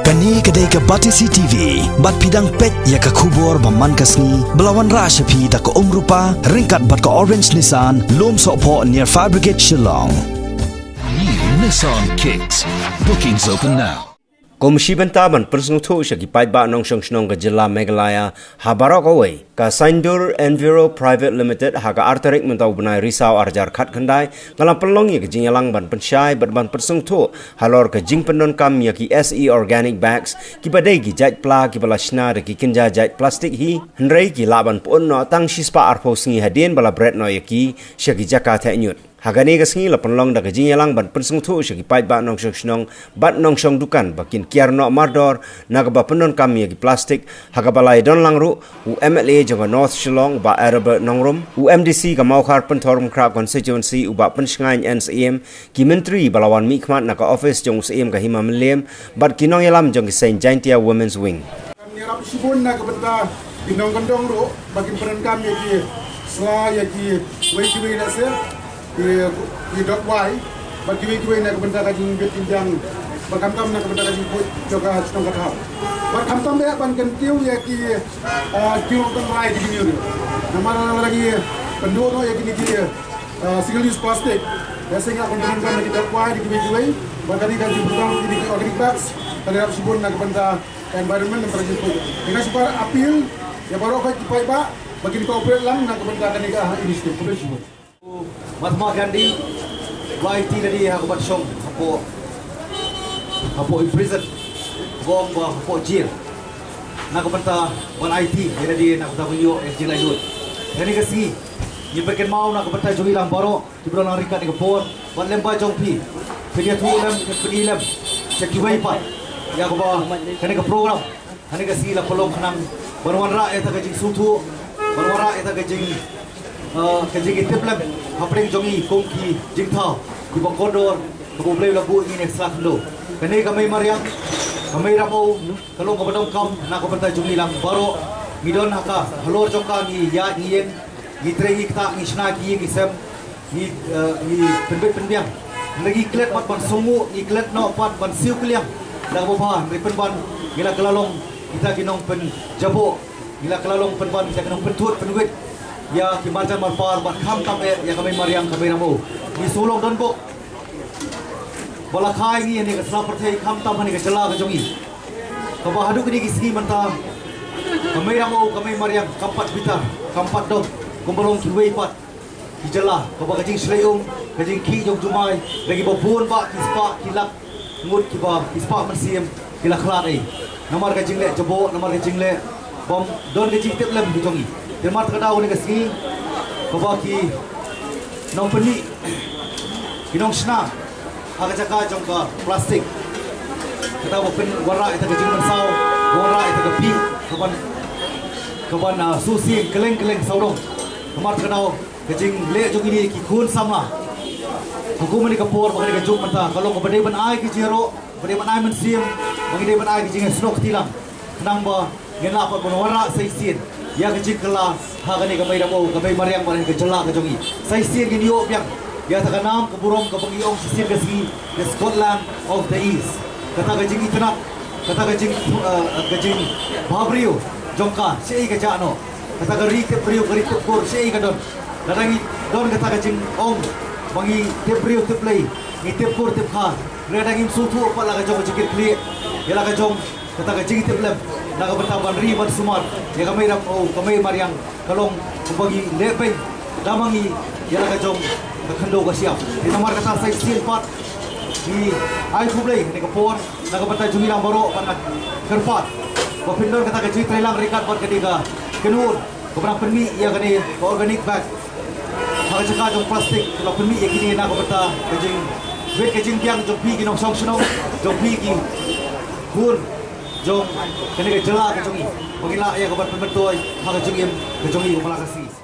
Kani kedai ke Batisi TV, bat pidang pet ya ke kubur baman kasni, belawan rasa pi tak ke rupa, ringkat bat ke Orange Nissan, lom sokpo near Fire Brigade Shillong. New Nissan Kicks. Bookings open now. Komisi Bentaban Persung Tu Shaki Pai Ba Nong Shong Shnong Ka Jilla Meghalaya Habarok Away Ka Saindur Enviro Private Limited Haga Arterik Mentau Benai Risau Arjar Khat Khandai Ngalam Pelong Ye Ka Jingyalang Ban Pensyai Ban Persung Tu Halor Ka Jing Penon Kam Ya Ki SE Organic Bags Ki Badai Ki Jait Pla Ki Bala Shna Da Ki Kinja Jait Plastik Hi Hendrai Ki Laban Pun No Tang Shispa Arpo Singi Hadien Bala Bread No Ya Ki Shaki Jaka Nyut Hagani ka singi la penlong da gajing yalang ban pensung tu shaki pai ba nong shong bat nong shong dukan bakin kiar no mardor naga ba penon kami gi plastik haga balai don langru u MLA jaga North Shillong ba Arab nongrum u MDC ka maukar pentorum kra constituency u ba pensngain NCM ki menteri balawan mikmat naka office jong CM ka hima melem bat kinong yalam jong Saint Jaintia Women's Wing Nirap sibun na kabenta inong kandong ro bakin penon kami ki swa ya ki wei na se di dot y bagi na kabenta ka jing betin jang bakamtam na kabenta ka jing put joka stong katha bakamtam be ban kan tiu ya ki tiu kan rai di ni namara lagi pendu no ya ki single use plastic ya singa konten kan di dot y di bagani ka jing bukan di organic bags terhadap sibun na kabenta environment yang pergi put dengan supaya appeal ya baru ka pai ba bagi ko operate lang na kabenta kan ka initiative ko Mahatma Gandhi, YT tadi aku buat song, apa prison, gong apa jail. Nak benda buat IT, jadi nak benda video jail lanjut. Jadi kasi, ni berken mau nak benda jui lang baru, tiba lang rikat ni kepon, buat lembah jongpi, dia tu lem, dia lem, cekiwai pat, ya aku bawa, kena ke program, kena kasi lah pelong kenang, berwarna rakyat tak kajing sutu, berwarna rakyat tak kajing kajing itu pelem, apa yang jongi kongki jingtau, di bawah kodor, kemudian boleh labu ini ekstrak dulu. Kini kami mariam, kami ramu, kalau kau bedong kam, nak kau bertai jongi lang baru, midon haka, halor jongka ni ya ni yen, ni trengi kita ni sna ki ni sem, ni penbiang, lagi klet mat ban sungu, ni klet no pat ban siu keliang, dah bapa, ni penban, gila kelalong kita ginong pen jabo, gila kelalong penban kita ginong pentut penwit. Ya kimarjan marpar bat kham tam ya kami mariam kami ramu di sulong donbok bola khai ni ni kesla perthai kham tam ni kesela ke jongi ka bahadu ni kisgi manta kami ramu kami mariam kampat bitar kampat dong kumbolong kiwei pat dijela ka ba kajing sleung kajing ki jong jumai lagi bopun ba kispa kilak ngut kiba kispa mansiem kilak khlat ai namar kajing le jebo namar kajing le bom don kajing tep lem di jongi Termat kedau ni kasi, kabaki nong peni, kinong sna, agak cakap jongka plastik. Kita bukan warna itu kejing mensau, warna itu kepi, kapan susi keleng saudong. Termat kedau kejing le jong ini kikun sama. Hukum ini kapur, bagi kejung mentah. Kalau kau berdei benai kejiro, berdei benai mensim, berdei benai kejing snok tilang. Kenang ba, ngena apa warna seisin. Ya kecil kelas, hagani kami ramu, kami mariam barang kejelak kejongi. Saya sih gini yo biang, ya takanam keburung kepengiong sisir kesi, the Scotland of the East. Kata kecing itu nak, kata kecing babrio, jongka, sei kejano. Kata keri teprio keri tepkur, sei kadon. Dadangi don kata kecing ong, bangi teprio teplay, ni tepkur tepkar. Dadangi sutu apa lah kejong kecil kli, ya lah kejong. Kata kecing teplem. Nak bertaban riban sumar, ya kami ram kami mariang kalong bagi lebay damangi ya nak jom kendo kasiap. Di nomor kata saya silpat di ai kublai ni kapon nak bertai jungi lang baru panak kerpat. Bapindor kata kecil trailang rekat buat ketiga kenur keberang penmi ya kini organic bag. Hak cakap jom plastik kalau penmi ya kini nak bertai kecing wet kecing tiang jom pi kinong song senong jom pi ki kun jom kena ke jelak ke jongi. Bagi lah ya kabar pembentuai hak jongi ke jongi Melaka Sis.